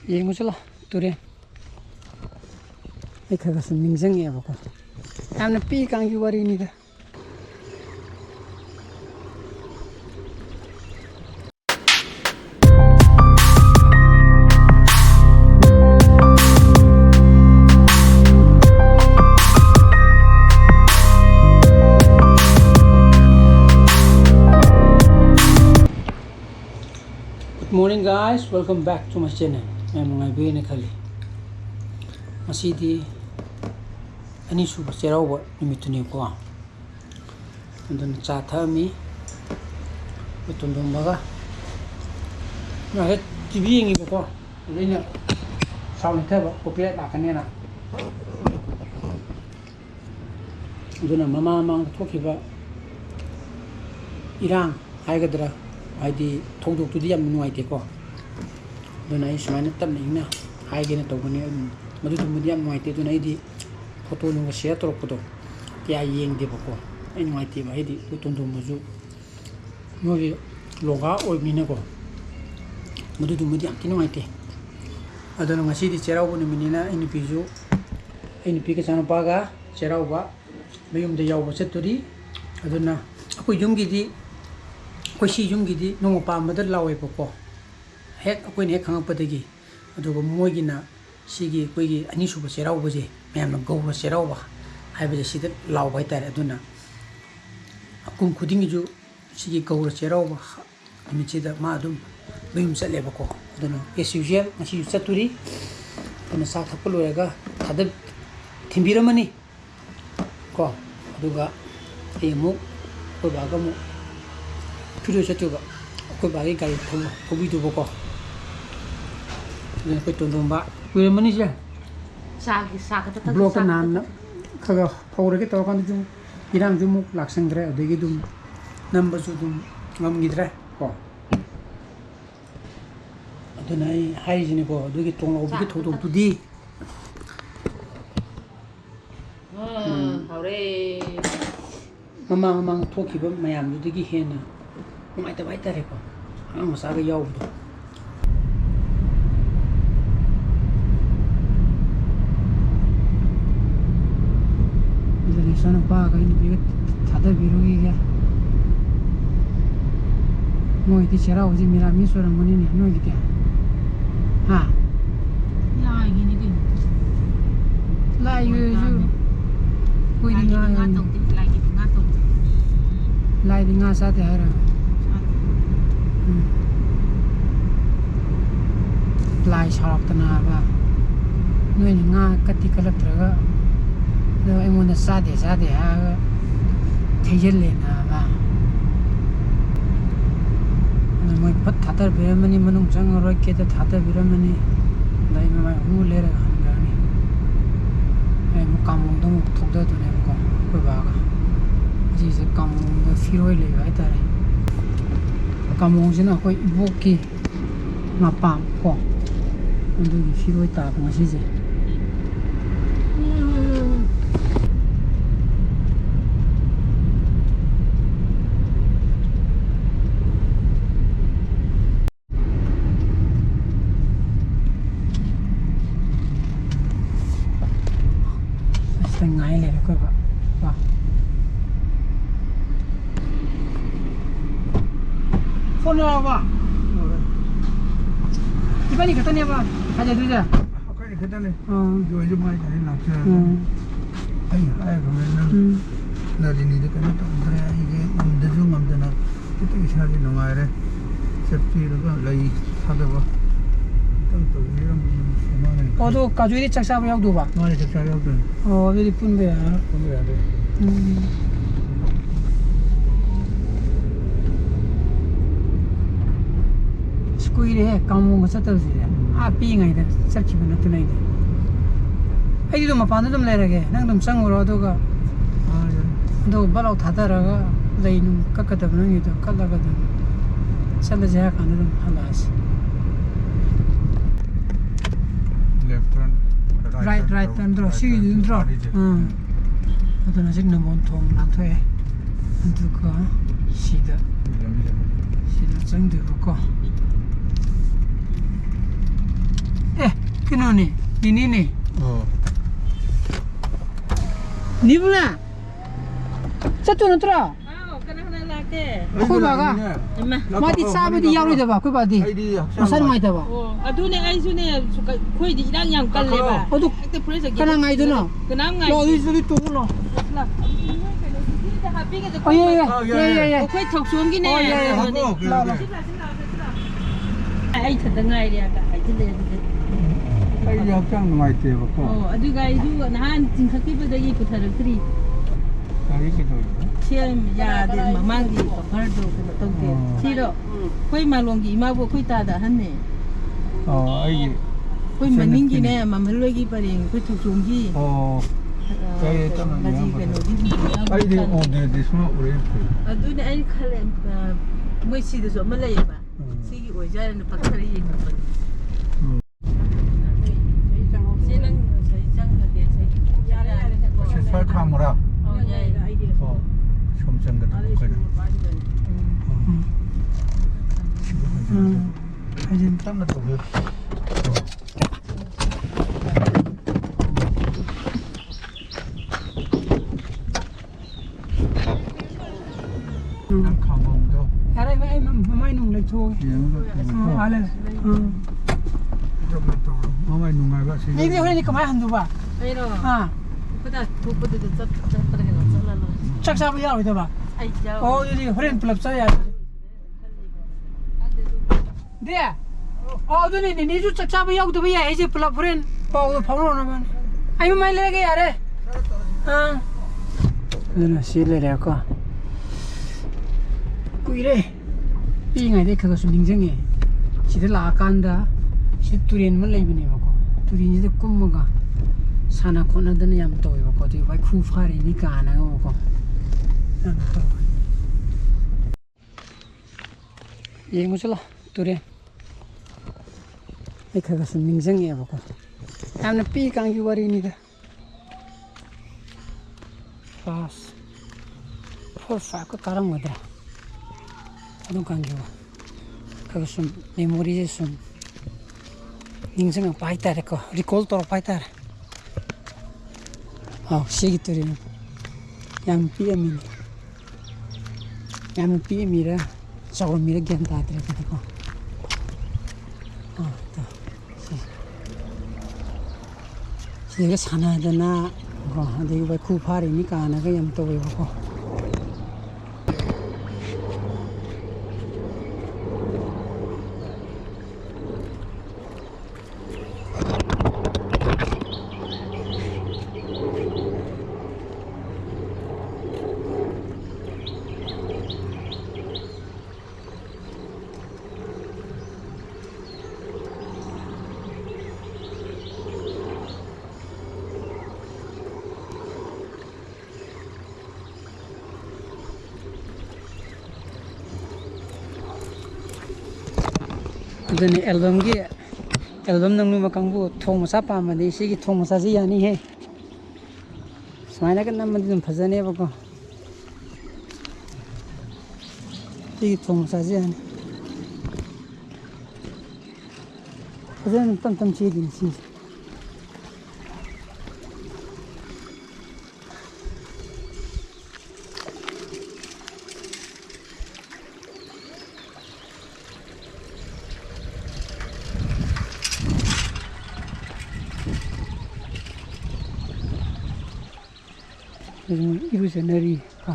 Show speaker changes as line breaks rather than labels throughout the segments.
ꯌꯦꯡꯉꯨꯁꯤꯂꯣ ꯇꯨꯔꯦꯟ ꯑꯩ ꯈꯔ ꯁꯨꯝ ꯅꯤꯡꯁꯤꯡꯉꯦꯕꯀꯣ ꯌꯥꯝꯅ ꯄꯤꯛꯏꯀꯥꯟꯒꯤ ꯋꯥꯔꯤꯅꯤꯗ Good morning guys, welcome back to my channel. Mayam nungaybuhi khali. Masidi anisuba cherauba numituni ko. Andun cha thami utundumbaga. Na het TV ngi ko. Ina sound thaba copyright lakanena. Anduna mama mang thokiba irang haigadra haidi thongdoktudi yam nuaite ko dona ai sumaina tamna ina haigena tawbani madu tumudi yam nuaite dona idi photo nu share torokdo kya yengde bako ai nuaite ba idi utondom buju nogi loga oimina ko madu tumudi yam nuaite adona ngasi di cherau bunu minina ini piju ini pika chana paga cherau ba mayum de yaw cheturi adona akoi yumgi di कोई युमगी नोंग पामद लावेबको हेक अकोइन हेक खंगपदगी अदुगो मोइगिना सिगी कोइगी अनिसुब चेराउबजे ma'am गौब चेराउबा हाइबजे सिद लाव हाइतारे अदुना अकुम खुदिंगिजु सिगी गौर चेराउबा अमिचिदा मा अदुम मयुम चलेबको अदुना S usual मसी चतुरी अदुना सा थप लोरेगा थाद थिंबिरमनी को अदुगा emu को बागमु 필요 저쪽가 그 바기 가이 고비도 보고 네 그것도 좀 봐. 왜 뭐니지? 사기 블로그 나나 그거 포르게 또 간도 좀 이랑 좀 락생드래 되게 좀 넘버스 좀 넘기드래 거 어떤아이 하이진이 거 되게 동로비게 도도두디 하래 마마 토키버 마얌 되게 해나 mai ta bai ta re ko ang sa ga yaw do 이제 sana pa ga ini bi thada birogi ga mo iti chera uji mira mi so rang mani ne no gi ha la gi ni gi la yu ju koi ni nga tong ti la gi nga tong la di nga sa te hara Lai sharap tana ba noi nga kati kalap traga do emona sade ha thejel le na ba na moi pat thatar beramani manung jang ro ke ta thatar beramani dai ma hu le ra han ga ni ai mo kam dong thok da to ne ko ba ga ji se kam da firoi le ai ta re kam jina ko iboki na pam ko Andui firoi ta ko si je ngai le ko ba ba phone la ba 이번이 그랬더니 봐 가자 두자
아까 그랬더니 요즘 많이 다니 나죠 아이 그러면은 나리니도 그냥 또 그래 이게 남들도 남들나 그때 이상하게 농아래 셉티가 라이 사다가 또 이런 수많은
어도 가족이 착사하고 약도 봐
많이 착사하고
여기 뿐배야
뿐배야 돼
스쿠이레 까먹은 거 썼다지 아 삐잉아이다 섭치면 어떠나이다 아이도 마판도 좀 내라게 낭좀 쌍으로 어도가 너 발로 타다라가 레이는 깎아다 보는 게도 깔라거든 살라지 하가는 좀 할라지
left turn
right turn 들어 시기 들어 어떤 아직 너무 통 나토에 안두가 시다 정도 보고 에 그노니 니니니 니블라 sattu는 tra khoi baga mati sabadi yauri da ba khoi badi masan mai da ba
adune ai sune khoi di irang yang kalle ba
odu
ekte pressure
kana ngai do no
kana ngai
lo di suri tu lo oh yeah
khoi thok suang gi ne ai thật ngai dia ka ai tile
ai hakchang nuaite ba ko
aduga ai du nahan jingkhaki ba dagi putharakri
ai ke do
Siam ya de mamang di kafar do ko to ke siro koi malong gi ma bo koi ta da han ne
ai
koi maning gi ne mamhal gi paring koi thuk chung gi
kai ta
ga ji ke no di
ai de o de sma ore
adu ne ai khale moi si de so ma lai ba si gi oi ja ne pak khare yin ba sinang sai chang ga de sai ya ya
sai kamera somchang da ko ajin tam na to
Arai mai mai nung le tho ale
mamai nungai ba si
ni de hore ni kamai handu ba
ai ro
ha
pada thu pada de chat tar ke chala la
chak sa ba yauri da ba
ai ja
oh yuri horen plap sa ya de oh du ni ju chak sa ba yauri da ba ya ai je plap horen pa do phawro na man ai mai le ge yare ha na si le re ko kuire pi ngai de kha su ning jeng e si de la kan da si turin man lai bini ba ko turin ji de kum ga sana khona da yam to ba ko ti bai khu fa ri ni ka na ba ko yeng musula turin ai kha su ning jeng e ba ko am na pi kang gi wari ni da fast for fa ko karam ga da adung kang gi ka su memory je su ning jeng pai ta re ko recall to pai ta sigi turin yang pi mi ra saw mi ra gyan ta tre ka ko ta si ga sana da na ko de ba khu pha ri ni ka na ga yam to ba ko Dene album nang nu makang bu thong sa pa ma de si gi thong sa ji yani he smaina kan nam dum phajane ba ko si thong sa ji yani phajane tam chi din si ilusionary ka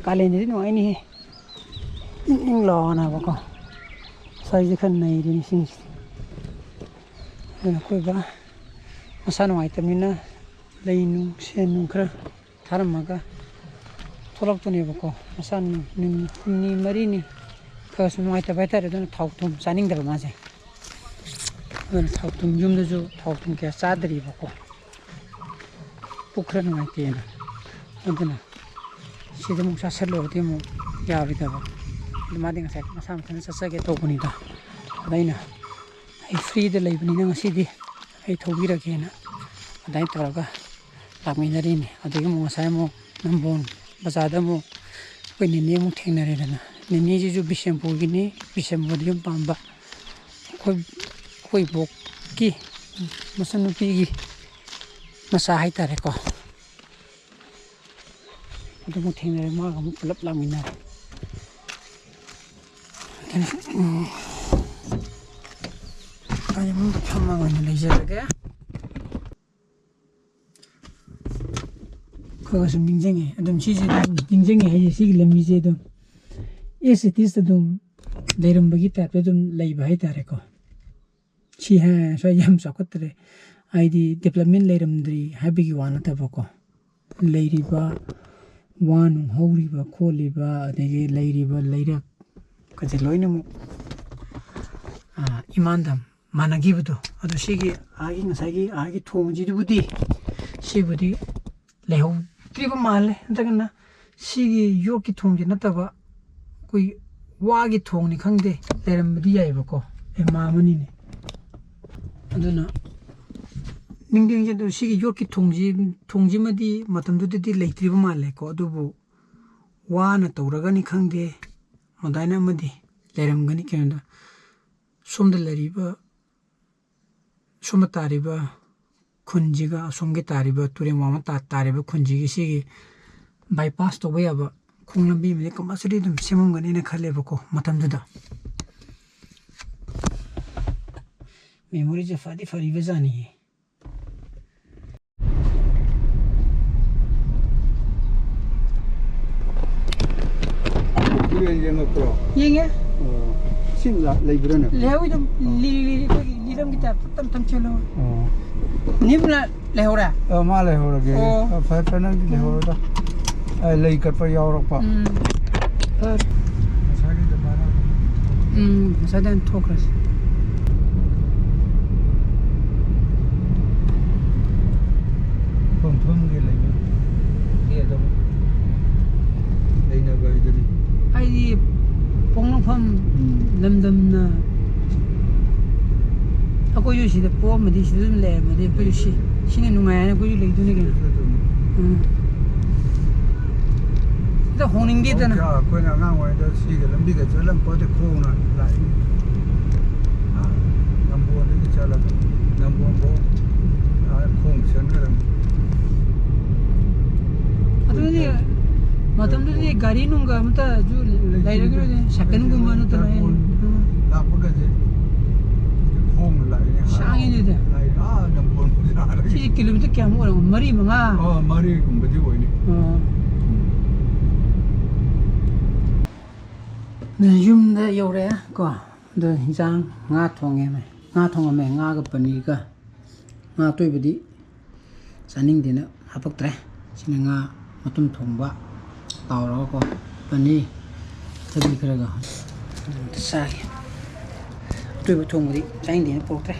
kalen ni no ai ni ning lo na ba ko sai ji khan nei ni sing na ko ba asano ai tamina leinu sen nu kra tharma ga tholok tu ni ba ko asan ni mari ni ka su mai ta ba ta re don thau tum saning da ma je don thau tum yum da ju thau tum ke sa dri ba ko Ukraine mai tiena aduna sida mu sa selo de mu ya bi da ba ma ding sa masam kan sa sa ge to buni da daina ai free de lai buni na ngasi di ai thobi ra ge na dai to ga la mi na ri ni adigi mu sa mu nambon baza da mu ko ni ne mu theng na re na ni ji ju bisempur gi ni bisempur yum pamba koi bok ꯃꯆꯥꯅꯨꯄꯤꯒꯤ ꯃꯆꯥ ꯍꯥꯏꯇꯥꯔꯦꯀꯣ ꯑꯗꯨꯃꯨꯛ ꯊꯦꯡꯅꯔꯦ ꯃꯥꯒ ꯑꯃꯨꯛ ꯄꯨꯂꯞ ꯂꯥꯛꯃꯤꯟꯅꯔꯦ ꯒꯥꯔꯤ ꯃꯅꯨꯡꯗ ꯐꯝꯃꯒ ꯑꯣꯏꯅ ꯂꯩꯖꯔꯒꯦ ꯈꯔ ꯁꯨꯝ ꯅꯤꯡꯁꯤꯡꯉꯦ ꯑꯗꯨꯝ ꯁꯤꯁꯦ ꯑꯗꯨꯝ ꯅꯤꯡꯁꯤꯡꯉꯦ ꯍꯥꯏꯁꯦ ꯁꯤꯒꯤ ꯂꯝꯕꯤꯁꯦ ꯑꯗꯨꯝ ꯑꯦꯁ ꯏꯇꯤꯁꯇ ꯑꯗꯨꯝ ꯂꯩꯔꯝꯕꯒꯤ ꯇꯥꯏꯞꯇ ꯑꯗꯨꯝ ꯂꯩꯕ ꯍꯥꯏꯇꯥꯔꯦꯀꯣ ꯁꯤ ꯁ꯭ꯋꯥꯏ ꯌꯥꯝ ꯆꯥꯎꯈꯠꯇ꯭ꯔꯦ ꯍꯥꯏꯗꯤ ꯗꯦꯕꯂꯞꯃꯦꯟ ꯂꯩꯔꯝꯗ꯭ꯔꯤ ꯍꯥꯏꯕꯒꯤ ꯋꯥ ꯅꯠꯇꯕꯀꯣ ꯂꯩꯔꯤꯕ ꯋꯥ ꯅꯨꯡ ꯍꯧꯔꯤꯕ ꯈꯣꯠꯂꯤꯕ ꯑꯗꯒꯤ ꯂꯩꯔꯤꯕ ꯂꯩꯔꯛꯀꯁꯦ ꯂꯣꯏꯅꯃꯛ ꯏꯃꯥꯟꯗ ꯃꯥꯟꯅꯈꯤꯕꯗꯣ ꯑꯗꯣ ꯁꯤꯒꯤ ꯉꯁꯥꯏꯒꯤ ꯊꯣꯡꯁꯤꯕꯨꯗꯤ ꯁꯤꯕꯨꯗꯤ ꯂꯩꯍꯧꯗ꯭ꯔꯤꯕ ꯃꯥꯜꯂꯦ ꯅꯠꯇ꯭ꯔꯒꯅ ꯁꯤꯒꯤ ꯌꯣꯠꯀꯤ ꯊꯣꯡꯁꯤ ꯅꯠꯇꯕ ꯑꯩꯈꯣꯏ ꯋꯥꯒꯤ ꯊꯣꯡꯅꯤ ꯈꯪꯗꯦ ꯂꯩꯔꯝꯕꯗꯤ ꯌꯥꯏꯑꯕꯀꯣ ꯃꯥꯝꯃꯅꯤꯅꯦ ꯑꯗꯨꯅ ꯅꯤꯡꯁꯤꯡꯉꯦ ꯑꯗꯨ ꯁꯤꯒꯤ ꯌꯣꯠꯀꯤ ꯊꯣꯡꯁꯤꯃꯗꯤ ꯃꯇꯝꯗꯨꯗꯗꯤ ꯂꯩꯇ꯭ꯔꯤꯕ ꯃꯥꯜꯂꯦꯀꯣ ꯑꯗꯨꯕꯨ ꯋꯥꯅ ꯇꯧꯔꯒꯅꯤ ꯈꯪꯗꯦ ꯑꯗꯨꯃꯥꯏꯅ ꯑꯃꯗꯤ ꯂꯩꯔꯝꯒꯅꯤ ꯀꯩꯅꯣꯗ ꯁꯣꯝꯗ ꯇꯥꯔꯤꯕ ꯈꯨꯟꯁꯤꯒ ꯑꯁꯣꯝꯒꯤ ꯇꯥꯔꯤꯕ ꯇꯨꯔꯦꯟ ꯋꯥꯡꯃ ꯇꯥꯔꯤꯕ ꯈꯨꯟꯁꯤꯒꯤ ꯁꯤꯒꯤ ꯕꯥꯏꯄꯥꯁ ꯇꯧꯕ ꯌꯥꯕ ꯈꯣꯡ ꯂꯝꯕꯤ ꯑꯃꯗꯤ ꯀꯝꯄꯜꯁꯔꯤ ꯑꯗꯨꯝ ꯁꯦꯝꯃꯝꯒꯅꯤꯅ ꯈꯜꯂꯦꯕꯀꯣ ꯃꯇꯝꯗꯨꯗ ꯃꯦꯃꯣꯔꯤꯁꯦ ꯐꯗꯤ ꯐꯔꯤꯕꯖꯥꯠꯅꯤꯌꯦ
ꯌꯦꯡꯉꯛꯄ꯭ꯔꯣ
ꯌꯦꯡꯉꯦ
ꯏꯁꯤꯡ ꯂꯩꯕ꯭ꯔꯥꯅꯦ
ꯂꯩꯍꯧꯏ ꯑꯗꯨꯝ ꯑꯩꯈꯣꯏꯒꯤ ꯂꯤꯔꯝꯒꯤ ꯇꯥꯏꯞꯇ ꯇꯞ ꯇꯞ ꯆꯦꯜꯂꯧꯏ ꯅꯤꯕꯨꯅ ꯂꯩꯍꯧꯔꯦ
ꯃꯥ ꯂꯩꯍꯧꯔꯒꯦ ꯐꯔꯦ ꯐꯔꯦ ꯅꯪꯗꯤ ꯂꯩꯍꯧꯔꯗ ꯂꯩ ꯀꯠꯄ ꯌꯥꯎꯔꯛꯄ
ꯐꯔꯦ
ꯉꯁꯥꯏꯒꯤ ꯑꯗꯨꯃꯥꯏꯅ
ꯉꯁꯥꯏꯗ ꯊꯣꯛꯈ꯭ꯔꯁꯤ
ꯐꯝꯐꯝꯒꯤ ꯂꯩꯕꯒꯤ ꯑꯗꯨꯝ ꯂꯩꯅꯕ ꯍꯥꯏꯗꯨꯅꯤ
ꯍꯥꯏꯗꯤ ꯄꯣꯛꯅꯐꯝ ꯂꯝꯗꯝꯅ ꯑꯩꯈꯣꯏꯁꯨ ꯁꯤꯗ ꯄꯣꯛꯑꯝꯃꯗꯤ ꯁꯤꯗ ꯑꯗꯨꯝ ꯂꯩꯔꯝꯃꯗꯤ ꯑꯩꯈꯣꯏꯁꯨ ꯁꯤꯅ ꯅꯨꯡꯉꯥꯏ ꯍꯥꯏꯅ ꯑꯩꯈꯣꯏꯁꯨ ꯂꯩꯗꯣꯏꯅꯤ ꯀꯩꯅꯣ ꯁꯤꯗ ꯍꯣꯡꯅꯤꯡꯗꯦꯗꯅ
ꯑꯩꯈꯣꯏꯅ ꯑꯉꯥꯡ ꯑꯣꯏꯔꯤꯉꯩꯗ ꯁꯤꯒ ꯂꯝꯕꯤꯒ ꯆꯠꯂꯝꯄꯣꯠꯇꯦ ꯈꯣꯡꯅ ꯂꯥꯛꯏ ꯅꯝꯕꯣꯜꯗꯒꯤ ꯆꯠꯂꯒ ꯅꯝꯕꯣꯜꯐꯥꯎ ꯈꯣꯡ ꯆꯠꯈ꯭ꯔꯃꯤ
ꯑꯗꯨꯗꯤ ꯃꯇꯝꯗꯨꯗꯤ ꯒꯥꯔꯤ ꯅꯨꯡꯒ ꯑꯃꯇꯁꯨ ꯂꯩꯔꯒ ꯁꯥꯏꯀꯜꯒꯨꯝꯕ ꯅꯠꯇꯅ
ꯂꯥꯛꯄꯒꯁꯦ ꯈꯣꯡꯅ ꯂꯥꯛꯏꯅꯦ
ꯁꯥꯡꯉꯤꯗꯨꯗꯤ
ꯅꯝꯕꯣꯜ
ꯁꯤꯁꯤ ꯀꯤꯂꯣꯃꯤꯇꯔ ꯀꯌꯥꯃꯨꯛ ꯑꯣꯏꯔꯝꯒ 4-5
ꯃꯔꯤꯒꯨꯝꯕꯗꯤ ꯑꯣꯏꯅꯤ
ꯌꯨꯝꯗ ꯌꯧꯔꯛꯑꯦ ꯀꯣ ꯑꯗꯣ ꯏꯟꯖꯥꯡ ꯉꯥ ꯊꯣꯡꯉꯝꯃꯦ ꯉꯥꯒ ꯄꯅꯤꯔꯒ ꯉꯥ ꯑꯇꯣꯏꯕꯗꯤ ꯆꯥꯅꯤꯡꯗꯦꯅ ꯍꯥꯄꯛꯇ꯭ꯔꯦ ꯁꯤꯅ ꯉꯥ ꯃꯇꯨꯝ ꯊꯣꯡꯕ ꯇꯥꯎꯔꯒꯀꯣ ꯄꯅꯤꯔ ꯊꯕꯤ ꯈꯔꯒ ꯑꯝꯇ ꯆꯥꯒꯦ ꯑꯇꯣꯏꯕ ꯊꯣꯡꯕꯗꯤ ꯆꯥꯅꯤꯡꯗꯦꯅ ꯄꯣꯔꯛꯇ꯭ꯔꯦ